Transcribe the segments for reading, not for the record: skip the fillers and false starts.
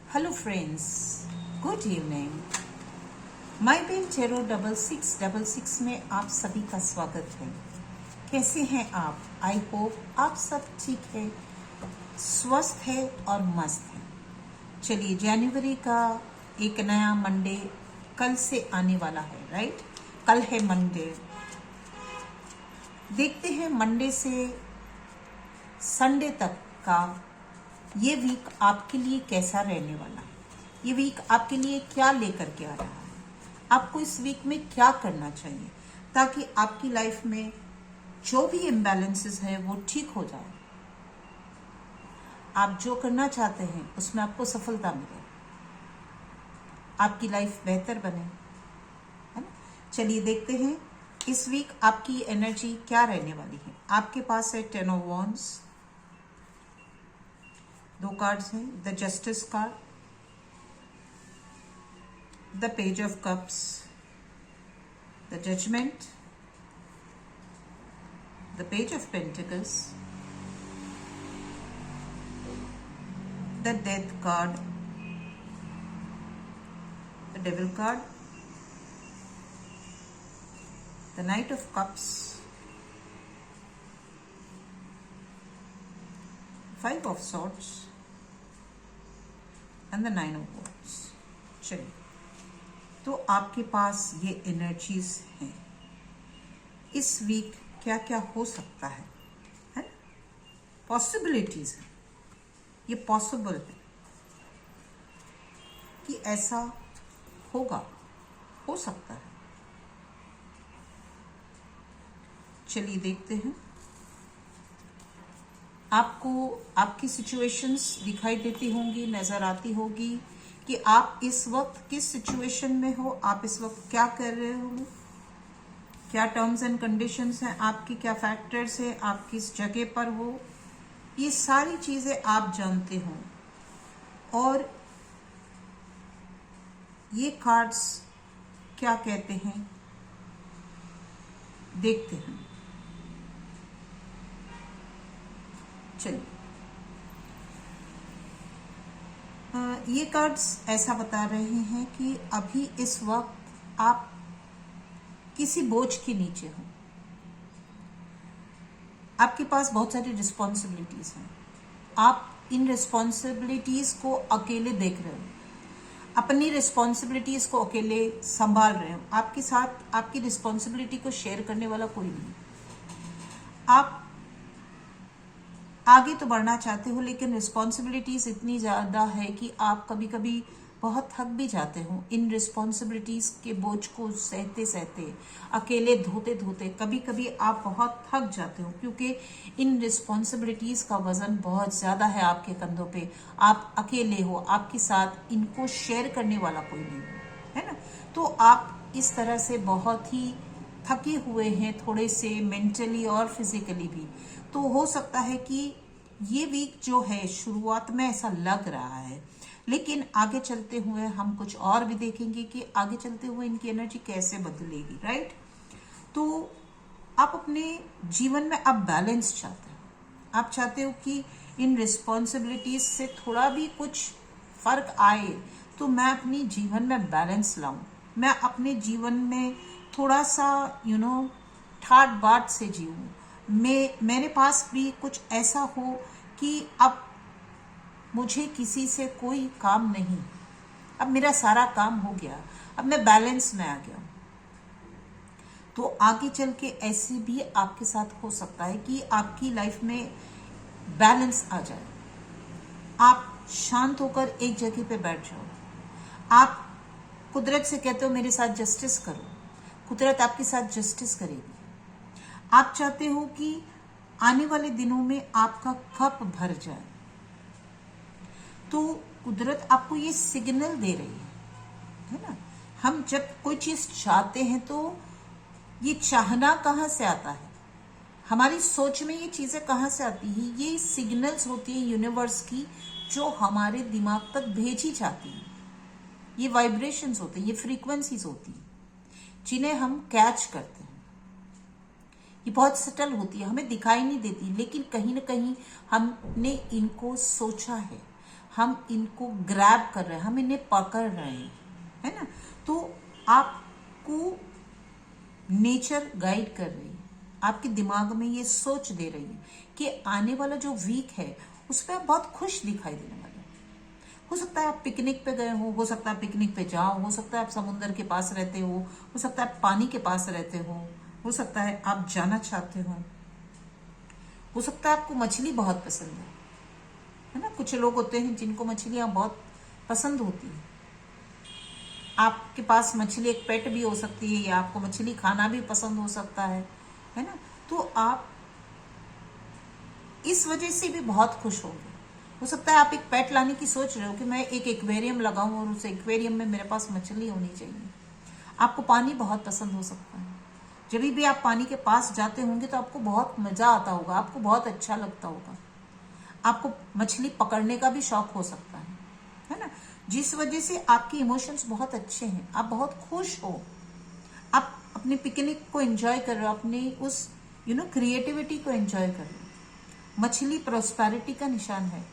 Hello friends, good evening. My bill tarot 6666 में आप सभी का स्वागत है। कैसे हैं आप? आई होप आप सब ठीक है, स्वस्थ है और मस्त है। चलिए, जनवरी का एक नया मंडे कल से आने वाला है, राइट? कल है मंडे। देखते हैं मंडे से संडे तक का ये वीक आपके लिए कैसा रहने वाला है। ये वीक आपके लिए क्या लेकर के आ रहा है, आपको इस वीक में क्या करना चाहिए ताकि आपकी लाइफ में जो भी इम्बैलेंसेस है वो ठीक हो जाए। आप जो करना चाहते हैं उसमें आपको सफलता मिले, आपकी लाइफ बेहतर बने, है ना? चलिए देखते हैं इस वीक आपकी एनर्जी क्या रहने वाली है। आपके पास है 10 ऑफ वॉन्ड्स, दो कार्ड्स हैं, the justice card, the page of cups, the judgment, the page of pentacles, the death card, the devil card, the knight of cups, 5 of swords and the 9 of wands। चलिए, तो आपके पास ये energies हैं। इस week क्या क्या हो सकता है ना? पॉसिबिलिटीज है, ये पॉसिबल है कि ऐसा होगा, हो सकता है। चलिए देखते हैं। आपको आपकी सिचुएशंस दिखाई देती होंगी, नजर आती होगी कि आप इस वक्त किस सिचुएशन में हो, आप इस वक्त क्या कर रहे हो, क्या टर्म्स एंड कंडीशंस हैं आपकी, क्या फैक्टर्स हैं, आप किस जगह पर हो, ये सारी चीजें आप जानते हो। और ये कार्ड्स क्या कहते हैं देखते हैं। चलिए, ये कार्ड्स ऐसा बता रहे हैं कि अभी इस वक्त आप किसी बोझ के नीचे हो, आपके पास बहुत सारी रिस्पॉन्सिबिलिटीज हैं, आप इन रिस्पॉन्सिबिलिटीज को अकेले देख रहे हो, अपनी रिस्पॉन्सिबिलिटीज को अकेले संभाल रहे हो, आपके साथ आपकी रिस्पॉन्सिबिलिटी को शेयर करने वाला कोई नहीं। आप आगे तो बढ़ना चाहते हो, लेकिन रिस्पॉन्सिबिलिटीज इतनी ज़्यादा है कि आप कभी कभी बहुत थक भी जाते हो इन रिस्पॉन्सिबिलिटीज के बोझ को सहते सहते, अकेले धोते धोते। कभी कभी आप बहुत थक जाते हो क्योंकि इन रिस्पॉन्सिबिलिटीज का वजन बहुत ज़्यादा है आपके कंधों पे। आप अकेले हो, आपके साथ इनको शेयर करने वाला कोई नहीं है ना। तो आप इस तरह से बहुत ही थके हुए हैं, थोड़े से मेंटली और फिजिकली भी। तो हो सकता है कि ये वीक जो है शुरुआत में ऐसा लग रहा है, लेकिन आगे चलते हुए हम कुछ और भी देखेंगे कि आगे चलते हुए इनकी एनर्जी कैसे बदलेगी, राइट? तो आप अपने जीवन में अब बैलेंस चाहते हो, आप चाहते हो कि इन रिस्पॉन्सिबिलिटीज से थोड़ा भी कुछ फर्क आए तो मैं अपनी जीवन में बैलेंस लाऊं, मैं अपने जीवन में थोड़ा सा ठाट बाट से जीऊं, मेरे पास भी कुछ ऐसा हो कि अब मुझे किसी से कोई काम नहीं, अब मेरा सारा काम हो गया, अब मैं बैलेंस में आ गया। तो आगे चल के ऐसे भी आपके साथ हो सकता है कि आपकी लाइफ में बैलेंस आ जाए, आप शांत होकर एक जगह पे बैठ जाओ, आप कुदरत से कहते हो मेरे साथ जस्टिस करो, कुदरत आपके साथ जस्टिस करेगी। आप चाहते हो कि आने वाले दिनों में आपका कप भर जाए, तो कुदरत आपको ये सिग्नल दे रही है ना। हम जब कोई चीज चाहते हैं तो ये चाहना कहाँ से आता है, हमारी सोच में ये चीजें कहाँ से आती है? ये सिग्नल्स होती है यूनिवर्स की जो हमारे दिमाग तक भेजी जाती है। ये वाइब्रेशंस होते हैं, ये फ्रीक्वेंसीज होती हैं जिन्हें हम कैच करते हैं। ये बहुत सटल होती है, हमें दिखाई नहीं देती, लेकिन कहीं ना कहीं हमने इनको सोचा है, हम इनको ग्रैब कर रहे हैं, हम इन्हें पकड़ रहे हैं, है ना। तो आपको नेचर गाइड कर रही है, आपके दिमाग में ये सोच दे रही है कि आने वाला जो वीक है उस पर आप बहुत खुश दिखाई देने वाले हो सकता है आप पिकनिक पे गए हो सकता है पिकनिक पे जाओ, हो सकता है आप समुद्र के पास रहते हो सकता है आप पानी के पास रहते हो सकता है आप जाना चाहते हो सकता है आपको मछली बहुत पसंद है ना। कुछ लोग होते हैं जिनको मछलियां बहुत पसंद होती है। आपके पास मछली एक पेट भी हो सकती है, या आपको मछली खाना भी पसंद हो सकता है ना। तो आप इस वजह से भी बहुत खुश होंगे। हो सकता है आप एक पेट लाने की सोच रहे हो कि मैं एक एक्वेरियम लगाऊं और उस एक्वेरियम में मेरे पास मछली होनी चाहिए। आपको पानी बहुत पसंद हो सकता है। जब भी आप पानी के पास जाते होंगे तो आपको बहुत मजा आता होगा, आपको बहुत अच्छा लगता होगा। आपको मछली पकड़ने का भी शौक हो सकता है ना। जिस वजह से आपके इमोशंस बहुत अच्छे हैं, आप बहुत खुश हो, आप अपने पिकनिक को एंजॉय कर रहे हो, अपनी उस क्रिएटिविटी को एंजॉय कर रहे हो। मछली प्रोस्पेरिटी का निशान है,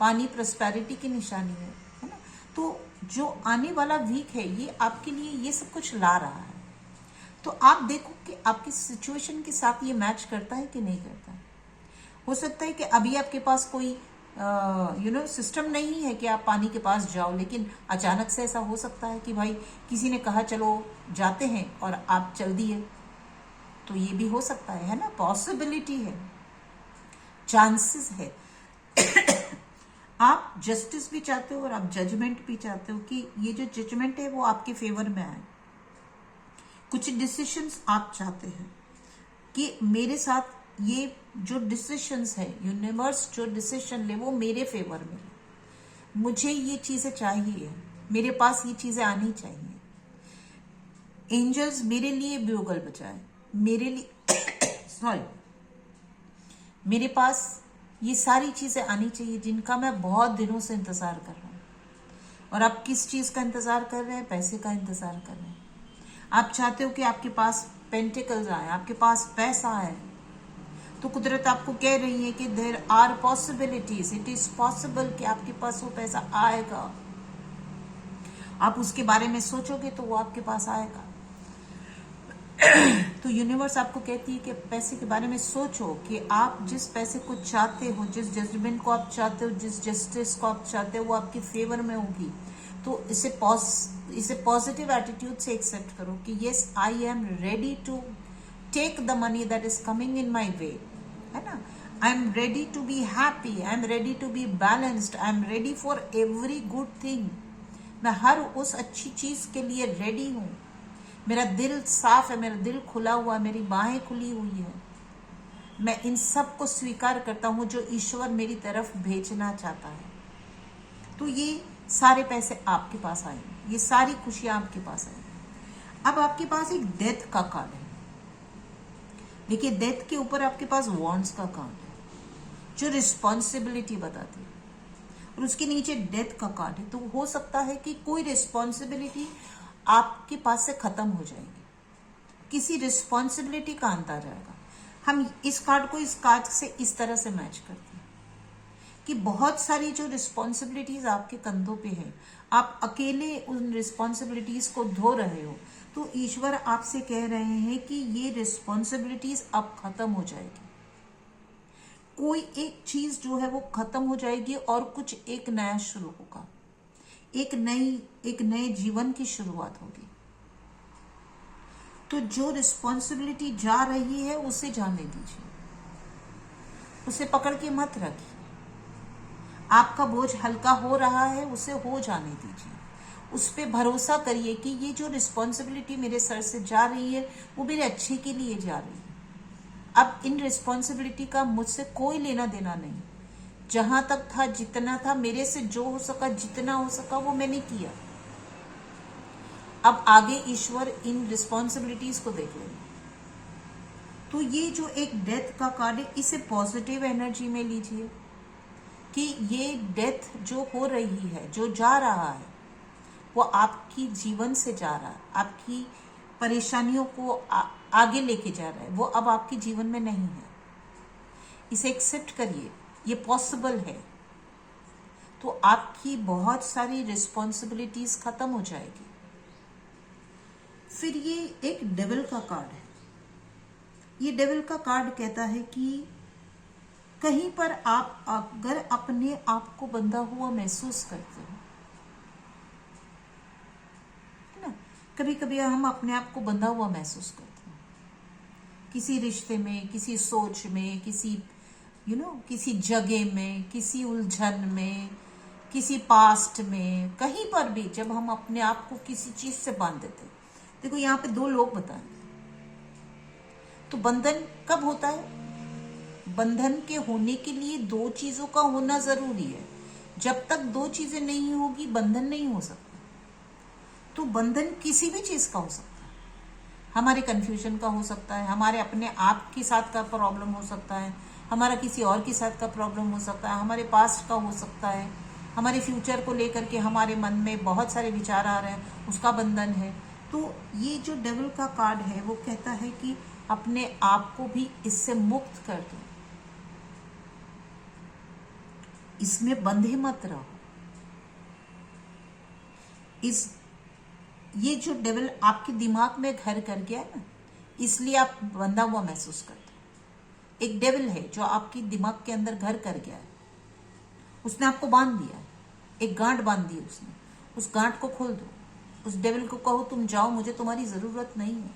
पानी प्रोस्पेरिटी की निशानी है ना। तो जो आने वाला वीक है ये आपके लिए ये सब कुछ ला रहा है। तो आप देखो कि आपकी सिचुएशन के साथ ये मैच करता है कि नहीं करता है। हो सकता है कि अभी आपके पास कोई सिस्टम नहीं है कि आप पानी के पास जाओ, लेकिन अचानक से ऐसा हो सकता है कि भाई किसी ने कहा चलो जाते हैं और आप चल दिए, तो ये भी हो सकता है ना। पॉसिबिलिटी है, चांसेस है। आप जस्टिस भी चाहते हो और आप जजमेंट भी चाहते हो कि ये जो जजमेंट है वो आपके फेवर में आए। कुछ डिसीजंस आप चाहते हैं कि मेरे साथ ये जो डिसीजंस है, यूनिवर्स जो डिसीजन ले वो मेरे फेवर में ले। मुझे ये चीजें चाहिए, मेरे पास ये चीजें आनी चाहिए। एंजल्स मेरे लिए ब्यूगल बजाए, मेरे लिए सॉरी, मेरे पास ये सारी चीजें आनी चाहिए जिनका मैं बहुत दिनों से इंतजार कर रहा हूं। और आप किस चीज का इंतजार कर रहे हैं? पैसे का इंतजार कर रहे हैं। आप चाहते हो कि आपके पास पेंटिकल्स आए, आपके पास पैसा आए। तो कुदरत आपको कह रही है कि there are possibilities, it is possible कि आपके पास वो पैसा आएगा। आप उसके बारे में सोचोगे तो वो आपके पास आएगा। तो यूनिवर्स आपको कहती है कि पैसे के बारे में सोचो कि आप जिस पैसे को चाहते हो, जिस जजमेंट को आप चाहते हो, जिस जस्टिस को आप चाहते हो वो आपके फेवर में होगी। तो इसे पॉजिटिव एटीट्यूड से एक्सेप्ट करो कि yes I am ready to take the money that is coming in my way, है ना। I am ready to be happy, I am ready to be balanced, I am ready for every good thing. मैं हर उस अच्छी चीज के लिए ready हूं। मेरा दिल साफ है, मेरा दिल खुला हुआ है, मेरी बाहें खुली हुई है। मैं इन सब को स्वीकार करता हूं जो ईश्वर मेरी तरफ भेजना चाहता है। तो ये सारे पैसे आपके पास आएंगे, ये सारी खुशियां आपके पास आएंगी। अब आपके पास एक डेथ का कार्ड है। देखिए, डेथ के ऊपर आपके पास वॉन्ड्स का कार्ड है जो रिस्पॉन्सिबिलिटी बताती है, और उसके नीचे डेथ का कार्ड है। तो हो सकता है कि कोई रिस्पॉन्सिबिलिटी आपके पास से खत्म हो जाएगी, किसी रिस्पॉन्सिबिलिटी का अंत आ जाएगा। हम इस कार्ड को इस कार्ड से इस तरह से मैच करते हैं कि बहुत सारी जो रिस्पॉन्सिबिलिटीज आपके कंधों पे है, आप अकेले उन रिस्पॉन्सिबिलिटीज को धो रहे हो। तो ईश्वर आपसे कह रहे हैं कि ये रिस्पॉन्सिबिलिटीज अब खत्म हो जाएगी। कोई एक चीज जो है वो खत्म हो जाएगी और कुछ एक नया शुरू होगा। एक नए जीवन की शुरुआत होगी। तो जो रिस्पॉन्सिबिलिटी जा रही है उसे जाने दीजिए, उसे पकड़ के मत रखिए। आपका बोझ हल्का हो रहा है, उसे हो जाने दीजिए। उस पर भरोसा करिए कि ये जो रिस्पॉन्सिबिलिटी मेरे सर से जा रही है वो मेरे अच्छे के लिए जा रही है। अब इन रिस्पॉन्सिबिलिटी का मुझसे कोई लेना देना नहीं। जहां तक था, जितना था, मेरे से जो हो सका, जितना हो सका वो मैंने किया। अब आगे ईश्वर इन रिस्पॉन्सिबिलिटीज को देख लेंगे। तो ये जो एक डेथ का कार्ड है, इसे पॉजिटिव एनर्जी में लीजिए कि ये डेथ जो हो रही है, जो जा रहा है, वो आपकी जीवन से जा रहा है, आपकी परेशानियों को आगे लेके जा रहा है। वो अब आपके जीवन में नहीं है। इसे एक्सेप्ट करिए, ये पॉसिबल है। तो आपकी बहुत सारी रिस्पॉन्सिबिलिटीज खत्म हो जाएगी। फिर ये एक डेविल का कार्ड है। ये डेविल का कार्ड कहता है कि कहीं पर आप अगर अपने आप को बंधा हुआ महसूस करते हो, है ना, कभी कभी हम अपने आप को बंधा हुआ महसूस करते हैं किसी रिश्ते में, किसी सोच में, किसी किसी जगह में, किसी उलझन में, किसी पास्ट में, कहीं पर भी जब हम अपने आप को किसी चीज से बांध देते। देखो यहाँ पे दो लोग बताएंगे। तो बंधन कब होता है? बंधन के होने के लिए दो चीजों का होना जरूरी है। जब तक दो चीजें नहीं होगी बंधन नहीं हो सकता। तो बंधन किसी भी चीज का हो सकता है। हमारे कंफ्यूजन का हो सकता है, हमारे अपने आप के साथ का प्रॉब्लम हो सकता है, हमारा किसी और के साथ का प्रॉब्लम हो सकता है, हमारे पास्ट का हो सकता है, हमारे फ्यूचर को लेकर के हमारे मन में बहुत सारे विचार आ रहे हैं, उसका बंधन है। तो ये जो डेविल का कार्ड है वो कहता है कि अपने आप को भी इससे मुक्त कर दो, इसमें बंधे मत रहो। ये जो डेविल आपके दिमाग में घर कर गया है ना, इसलिए आप बंधा हुआ महसूस करते हो। एक डेविल है जो आपके दिमाग के अंदर घर कर गया है, उसने आपको बांध दिया है, एक गांठ बांध दी उसने। उस गांठ को खोल दो, उस डेविल को कहो तुम जाओ, मुझे तुम्हारी जरूरत नहीं है,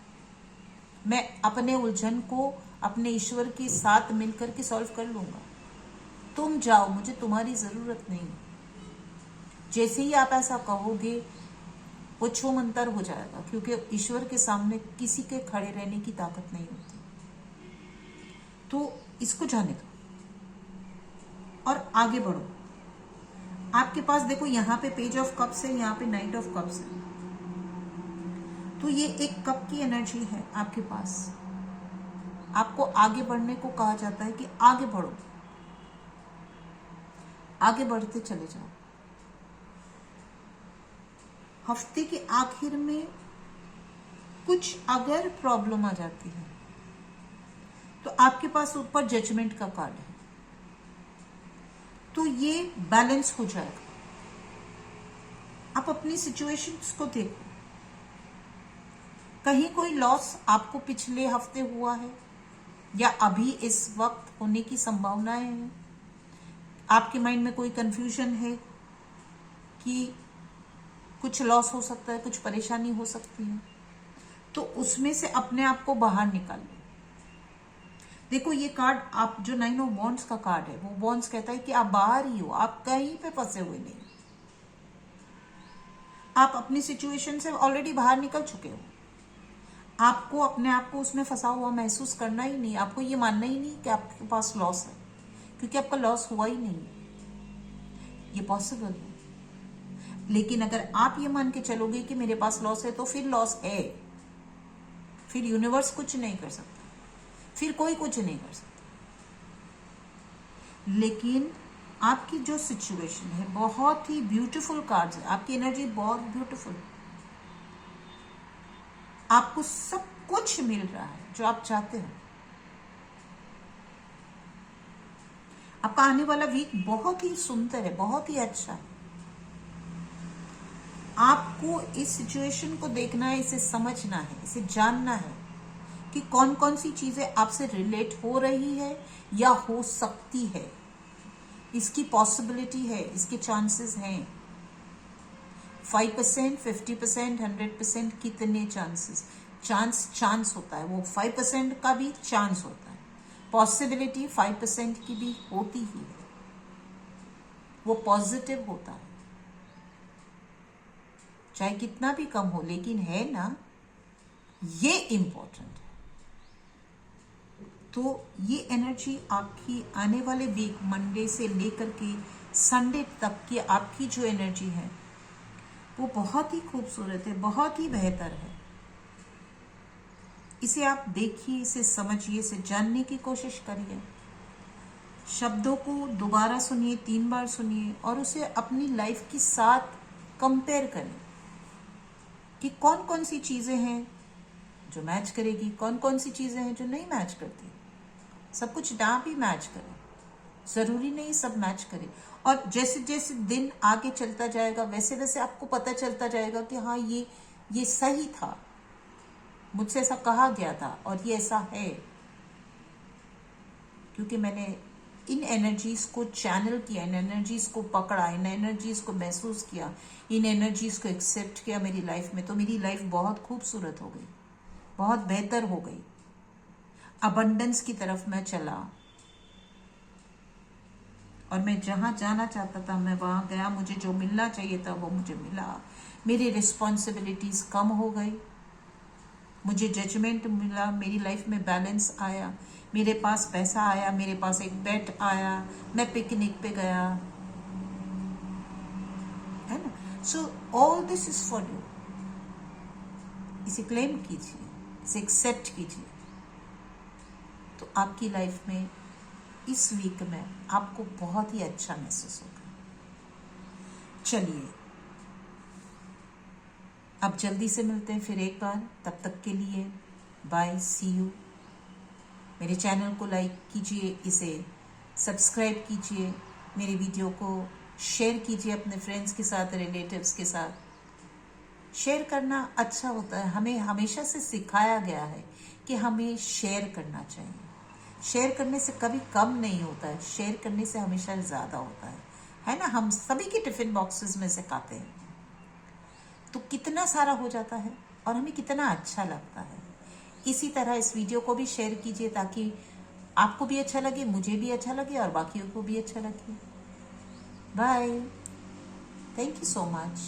मैं अपने उलझन को अपने ईश्वर के साथ मिलकर के सॉल्व कर लूंगा, तुम जाओ, मुझे तुम्हारी जरूरत नहीं है। जैसे ही आप ऐसा कहोगे वो छो मंतर हो जाएगा, क्योंकि ईश्वर के सामने किसी के खड़े रहने की ताकत नहीं होती। तो इसको जाने दो और आगे बढ़ो। आपके पास देखो यहाँ पे पेज ऑफ कप्स है, यहाँ पे नाइट ऑफ कप्स है। तो ये एक कप की एनर्जी है आपके पास। आपको आगे बढ़ने को कहा जाता है कि आगे बढ़ो, आगे बढ़ते चले जाओ। हफ्ते के आखिर में कुछ अगर प्रॉब्लम आ जाती है तो आपके पास ऊपर जजमेंट का कार्ड है, तो ये बैलेंस हो जाएगा। आप अपनी सिचुएशंस को देखो, कहीं कोई लॉस आपको पिछले हफ्ते हुआ है या अभी इस वक्त होने की संभावनाएं हैं। आपके माइंड में कोई कंफ्यूजन है कि कुछ लॉस हो सकता है, कुछ परेशानी हो सकती है, तो उसमें से अपने आप को बाहर निकालो। देखो ये कार्ड, आप जो 9 ऑफ वॉन्ड्स का कार्ड है, वो वॉन्ड्स कहता है कि आप बाहर ही हो, आप कहीं पे फंसे हुए नहीं, आप अपनी सिचुएशन से ऑलरेडी बाहर निकल चुके हो। आपको अपने आप को उसमें फंसा हुआ महसूस करना ही नहीं, आपको ये मानना ही नहीं कि आपके पास लॉस है, क्योंकि आपका लॉस हुआ ही नहीं। ये पॉसिबल है, लेकिन अगर आप ये मान के चलोगे कि मेरे पास लॉस है तो फिर लॉस है, फिर यूनिवर्स कुछ नहीं कर सकता, फिर कोई कुछ नहीं कर सकता। लेकिन आपकी जो सिचुएशन है बहुत ही ब्यूटीफुल कार्ड्स है, आपकी एनर्जी बहुत ब्यूटीफुल, आपको सब कुछ मिल रहा है जो आप चाहते हो। आपका आने वाला वीक बहुत ही सुंदर है, बहुत ही अच्छा है। आपको इस सिचुएशन को देखना है, इसे समझना है, इसे जानना है कि कौन कौन सी चीजें आपसे रिलेट हो रही है या हो सकती है। इसकी पॉसिबिलिटी है, इसके चांसेस हैं। 5%, 50%, 100%, कितने चांसेस? चांस होता है, वो 5% का भी चांस होता है। पॉसिबिलिटी 5% की भी होती ही है, वो पॉजिटिव होता है, चाहे कितना भी कम हो, लेकिन है ना, ये इंपॉर्टेंट है। तो ये एनर्जी आपकी आने वाले वीक, मंडे से लेकर के संडे तक की आपकी जो एनर्जी है वो बहुत ही खूबसूरत है, बहुत ही बेहतर है। इसे आप देखिए, इसे समझिए, इसे जानने की कोशिश करिए। शब्दों को दोबारा सुनिए, 3 बार सुनिए और उसे अपनी लाइफ के साथ कंपेयर करें कि कौन कौन सी चीजें हैं जो मैच करेगी, कौन कौन सी चीजें हैं जो नहीं मैच करती। सब कुछ ना भी मैच करे, जरूरी नहीं सब मैच करे। और जैसे जैसे दिन आगे चलता जाएगा वैसे वैसे आपको पता चलता जाएगा कि हाँ ये सही था, मुझसे ऐसा कहा गया था और ये ऐसा है, क्योंकि मैंने इन एनर्जीज को चैनल किया, इन एनर्जीज को पकड़ा, इन एनर्जीज को महसूस किया, इन एनर्जीज को एक्सेप्ट किया मेरी लाइफ में, तो मेरी लाइफ बहुत खूबसूरत हो गई, बहुत बेहतर हो गई। अबंडेंस की तरफ मैं चला और मैं जहां जाना चाहता था मैं वहां गया। मुझे जो मिलना चाहिए था वो मुझे मिला। मेरी रिस्पॉन्सिबिलिटीज कम हो गई, मुझे जजमेंट मिला, मेरी लाइफ में बैलेंस आया, मेरे पास पैसा आया, मेरे पास एक बेड आया, मैं पिकनिक पे गया, है ना। So all this is for you. इसे क्लेम कीजिए, इसे एक्सेप्ट कीजिए, तो आपकी लाइफ में इस वीक में आपको बहुत ही अच्छा महसूस होगा। चलिए अब जल्दी से मिलते हैं फिर एक बार, तब तक के लिए बाय, सी यू। मेरे चैनल को लाइक कीजिए, इसे सब्सक्राइब कीजिए, मेरे वीडियो को शेयर कीजिए अपने फ्रेंड्स के साथ, रिलेटिव्स के साथ। शेयर करना अच्छा होता है, हमें हमेशा से सिखाया गया है कि हमें शेयर करना चाहिए। शेयर करने से कभी कम नहीं होता है, शेयर करने से हमेशा ज़्यादा होता है ना। हम सभी के टिफिन बॉक्सेस में से खाते हैं तो कितना सारा हो जाता है और हमें कितना अच्छा लगता है। इसी तरह इस वीडियो को भी शेयर कीजिए ताकि आपको भी अच्छा लगे, मुझे भी अच्छा लगे और बाकियों को भी अच्छा लगे। Bye, thank you so much.